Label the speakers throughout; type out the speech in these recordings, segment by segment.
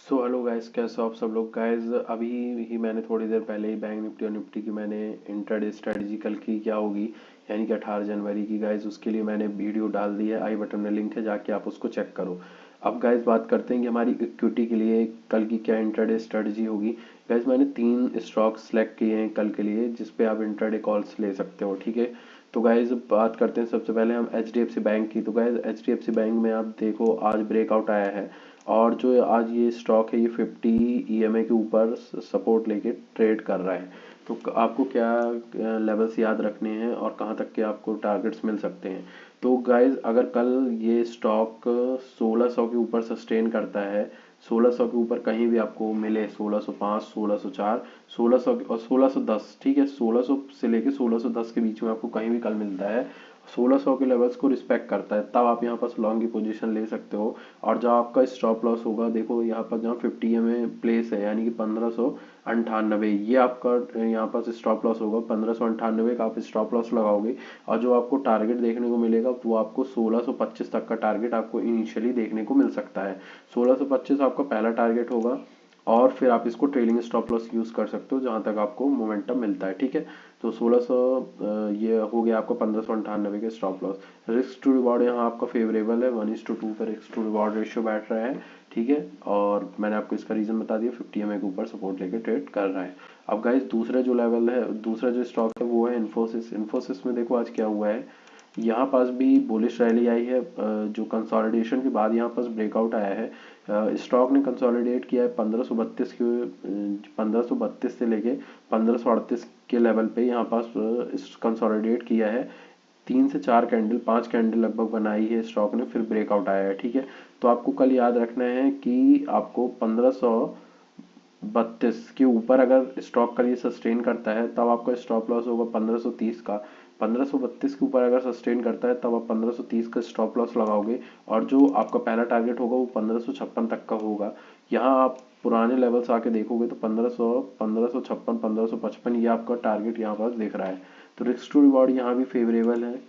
Speaker 1: So hello guys, कैसे हो आप सब लोग। गाइस अभी ही मैंने थोड़ी देर पहले ही बैंक निफ्टी और निफ्टी की मैंने इंट्राडे स्ट्रेटजी कल की क्या होगी यानी कि 18 जनवरी की। गाइस उसके लिए मैंने वीडियो डाल दी है, आई बटन में लिंक है, जाके आप उसको चेक करो। अब गाइस बात करते हैं कि हमारी इक्विटी के लिए कल की क्या इंट्राडे स्ट्रेटजी होगी। गाइस मैंने 3 स्टॉक सेलेक्ट किए हैं कल के लिए, जिसपे आप इंट्राडे कॉल्स ले सकते हो, ठीक है। तो गाइज बात करते हैं सबसे पहले हम HDFC बैंक की। तो गाइज HDFC बैंक में आप देखो आज ब्रेकआउट आया है, और जो आज ये स्टॉक है ये 50 EMA के ऊपर सपोर्ट लेके ट्रेड कर रहा है। तो आपको क्या लेवल्स याद रखने हैं और कहाँ तक के आपको टारगेट्स मिल सकते हैं। तो गाइज अगर कल ये स्टॉक 1600 के ऊपर सस्टेन करता है, 1600 के ऊपर कहीं भी आपको मिले, 1605, 1604, 1600 और 1610, ठीक है, 1600 से लेके 1610 के बीच में आपको कहीं भी कल मिलता है, 1600 के लेवल्स को रिस्पेक्ट करता है, तब आप यहाँ पर लॉन्ग की पोजीशन ले सकते हो। और जब आपका स्टॉप लॉस होगा, देखो यहाँ पर जहाँ 50 में प्लेस है यानी कि 1598, ये आपका यहाँ पर स्टॉप लॉस होगा। 1598 का आप स्टॉप लॉस लगाओगे, और जो आपको टारगेट देखने को मिलेगा वो आपको 1625 तक का टारगेट आपको इनिशियली देखने को मिल सकता है। 1625 आपका पहला टारगेट होगा, और फिर आप इसको ट्रेलिंग स्टॉप लॉस यूज कर सकते हो जहां तक आपको मोमेंटम मिलता है, ठीक है। तो 1600 ये हो गया आपका 1598 के stop loss. Risk to reward यहाँ आपका फेवरेबल है, 1:2 का रिस्क टू रिवॉर्ड रेशियो बैठ रहा है, ठीक है। और मैंने आपको इसका रीजन बता दिया, 50 EMA के ऊपर सपोर्ट लेके ट्रेड कर रहा है। अब गाइस दूसरा जो लेवल है, दूसरा जो स्टॉक है वो है इन्फोसिस। इन्फोसिस में देखो आज क्या हुआ है, यहाँ पास भी बुलिश रैली आई है, जो कंसोलिडेशन के बाद यहाँ पास ब्रेकआउट आया है। स्टॉक ने कंसोलिडेट किया है 1532 के 1532 से लेके 1538 के लेवल पे यहाँ पास कंसोलिडेट किया है। 3 से 4 कैंडल, 5 कैंडल लगभग बनाई है स्टॉक ने, फिर ब्रेकआउट आया है, ठीक है। तो आपको कल याद रखना है कि आपको 1532 के ऊपर अगर स्टॉक का ये सस्टेन करता है, तब आपका स्टॉप लॉस होगा 1530 का। 1532 के ऊपर अगर सस्टेन करता है, तब आप 1530 का स्टॉप लॉस लगाओगे, और जो आपका पहला टारगेट होगा वो 1556 तक का होगा। यहाँ आप पुराने लेवल्स आके देखोगे तो 1500, 1556, 1555 ये आपका टारगेट यहाँ पर दिख रहा है। तो रिस्क टू रिवॉर्ड यहाँ भी फेवरेबल है।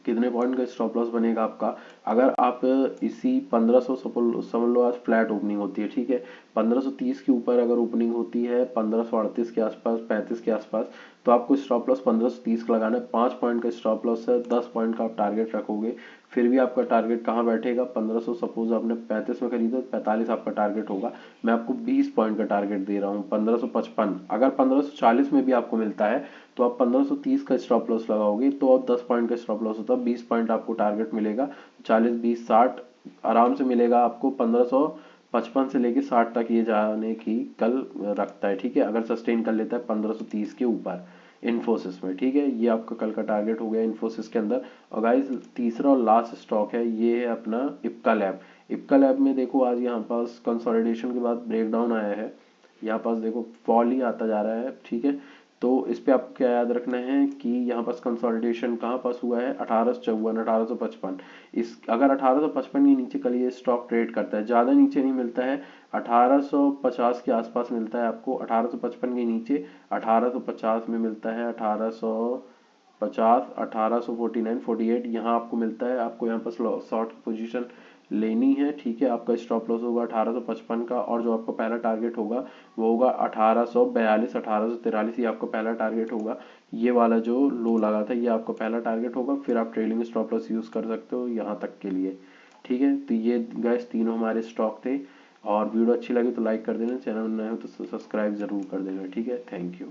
Speaker 1: कितने पॉइंट का स्टॉप लॉस बनेगा आपका, अगर आप इसी 1500, समझ लो आज फ्लैट ओपनिंग होती है, ठीक है, 1530 के ऊपर अगर ओपनिंग होती है 1538 के आसपास, 35 के आसपास, तो आपको स्टॉप लॉस 1530 का लगाना है। 5 पॉइंट का स्टॉप लॉस है, 10 पॉइंट का आप टारगेट रखोगे, फिर भी आपका टारगेट कहाँ बैठेगा, 1500, सपोज आपने 35 में खरीदा, 45 आपका टारगेट होगा। मैं आपको 20 पॉइंट का टारगेट दे रहा हूँ, 1555। अगर 1540 में भी आपको मिलता है, तो आप 1530 का स्टॉप लॉस लगाओगे, तो अब 10 पॉइंट का स्टॉप लॉस होता है, 20 पॉइंट आपको टारगेट मिलेगा। 40, 20, 60 आराम से मिलेगा आपको। 1555 से लेके 60 तक ये जाने की कल रखता है, ठीक है, अगर सस्टेन कर लेता है 1530 के ऊपर इन्फोसिस में, ठीक है। ये आपका कल का टारगेट हो गया इन्फोसिस के अंदर। और गाइस तीसरा और लास्ट स्टॉक है, ये है अपना इप्का लैब। इप्का लैब में देखो आज यहाँ पास कंसोलिडेशन के बाद ब्रेकडाउन आया है, यहाँ पास देखो फॉल ही आता जा रहा है, ठीक है। तो इस पे आपको क्या याद रखना है कि यहाँ पास कंसोलिडेशन कहाँ पास हुआ है, 1854, 1855। इस अगर 1855 के नीचे कल ये स्टॉक ट्रेड करता है, ज़्यादा नीचे नहीं मिलता है, 1850 के आसपास मिलता है आपको, 1855 के नीचे 1850 में मिलता है, 1850, 1849, 48 यहाँ आपको मिलता है। आपको यहाँ पर शॉर्ट पोजीशन लेनी है, ठीक है। आपका स्टॉप लॉस होगा 1855 का, और जो आपका पहला टारगेट होगा वो होगा 1842, 1843, ये आपका पहला टारगेट होगा। ये वाला जो लो लगा था ये आपका पहला टारगेट होगा, फिर आप ट्रेलिंग स्टॉप लॉस यूज कर सकते हो यहाँ तक के लिए, ठीक है। तो ये गैस तीनों हमारे स्टॉक थे, और वीडियो अच्छी लगी तो लाइक कर देना, चैनल नए हो तो सब्सक्राइब जरूर कर देना, ठीक है। Thank you.